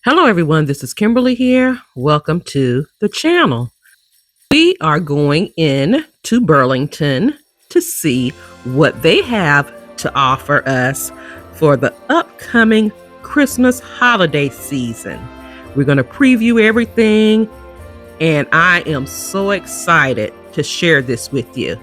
Hello, everyone. This is Kimberly here. Welcome to the channel. We are going in to Burlington to see what they have to offer us for the upcoming Christmas holiday season. We're going to preview everything, and I am so excited to share this with you.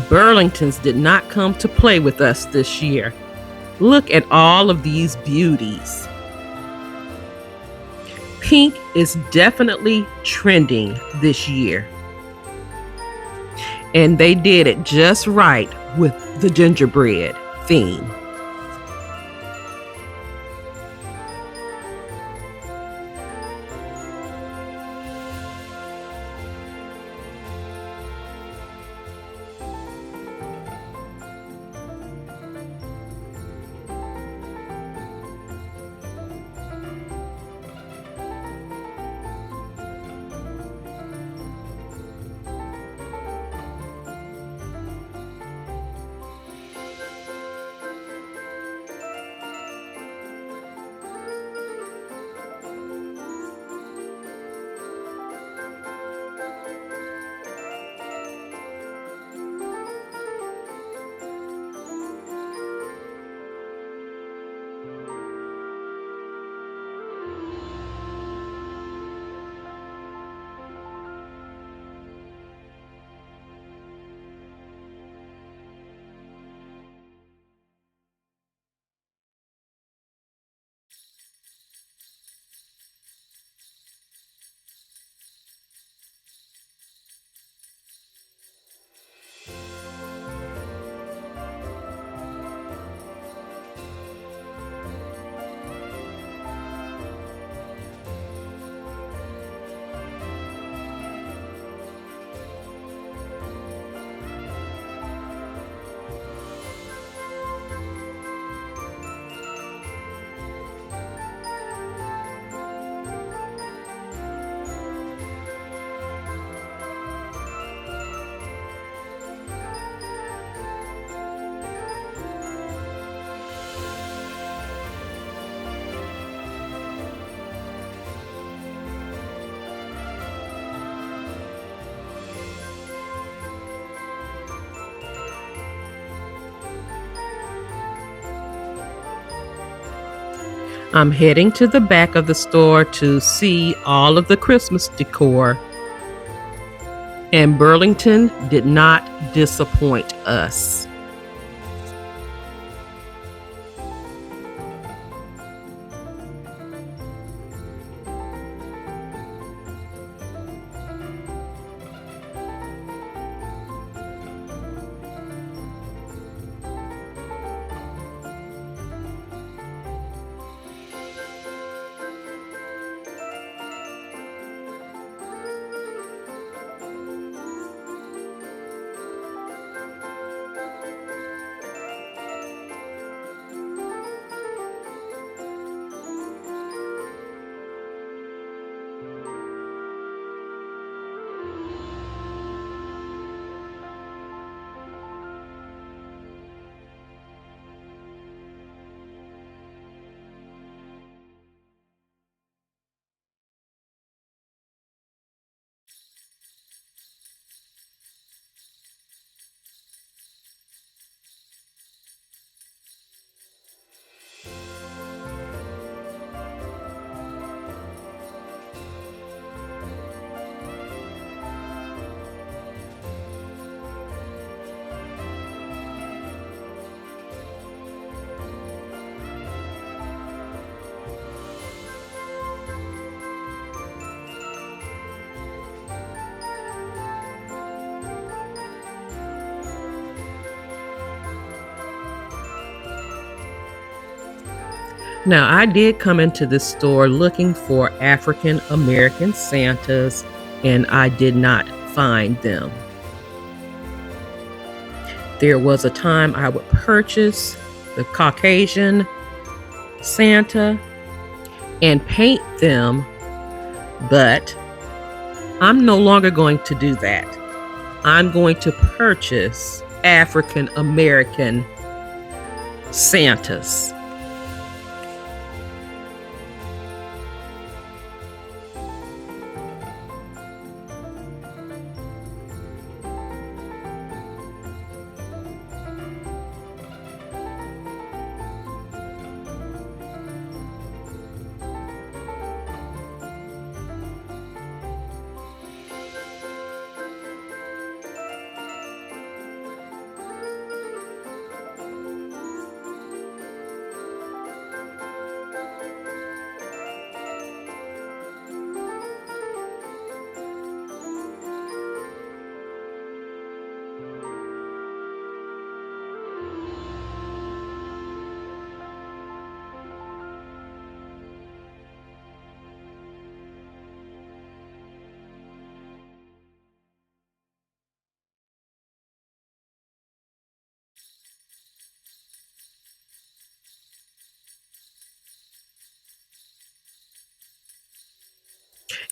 Burlington's did not come to play with us this year. Look at all of these beauties. Pink is definitely trending this year. And they did it just right with the gingerbread theme. I'm heading to the back of the store to see all of the Christmas decor. And Burlington did not disappoint us. Now, I did come into this store looking for African American Santas, and I did not find them. There was a time I would purchase the Caucasian Santa and paint them, but I'm no longer going to do that. I'm going to purchase African American Santas.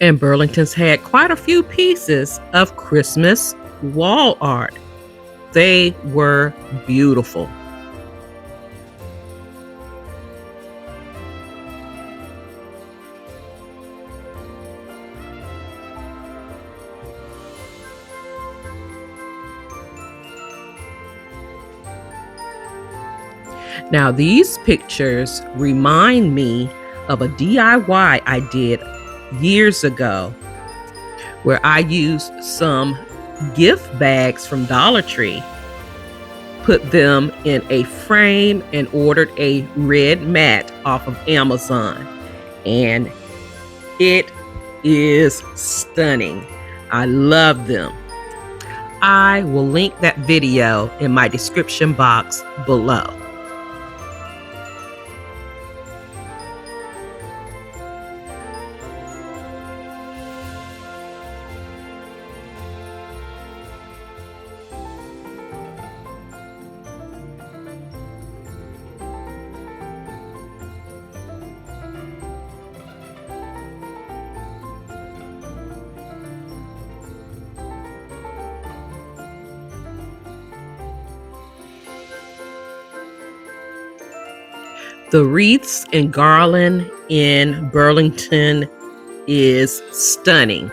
And Burlington's had quite a few pieces of Christmas wall art. They were beautiful. Now, these pictures remind me of a DIY I did years ago where I used some gift bags from Dollar Tree, put them in a frame, and ordered a red mat off of Amazon. And it is stunning. I love them. I will link that video in my description box below. The wreaths and garland in Burlington is stunning.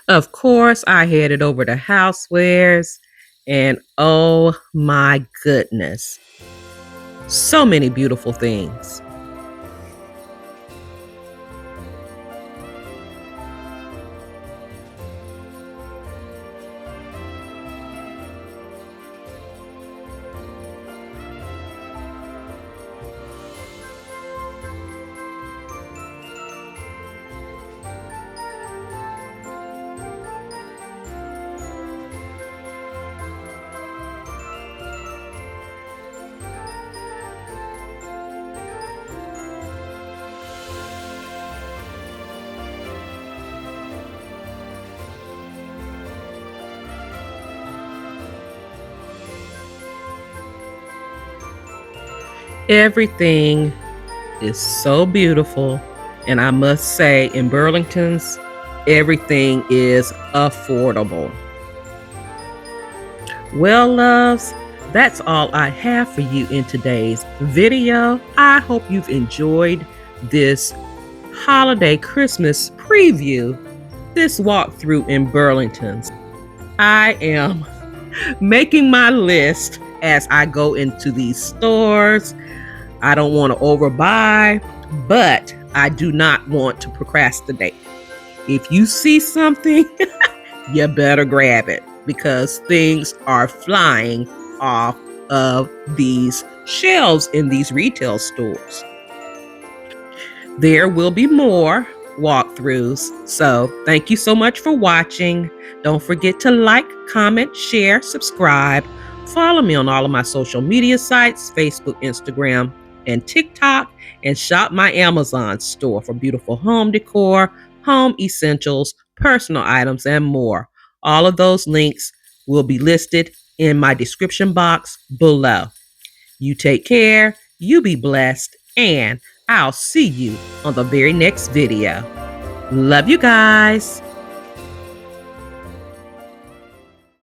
Of course, I headed over to Housewares, and oh my goodness, so many beautiful things. Everything is so beautiful, and I must say, in Burlington's, everything is affordable. Well, loves, that's all I have for you in today's video. I hope you've enjoyed this holiday Christmas preview, this walkthrough in Burlington's. I am making my list as I go into these stores. I don't want to overbuy, but I do not want to procrastinate. If you see something, you better grab it because things are flying off of these shelves in these retail stores. There will be more walkthroughs. So thank you so much for watching. Don't forget to like, comment, share, subscribe. Follow me on all of my social media sites, Facebook, Instagram, and TikTok, and shop my Amazon store for beautiful home decor, home essentials, personal items, and more. All of those links will be listed in my description box below. You take care, you be blessed, and I'll see you on the very next video. Love you guys.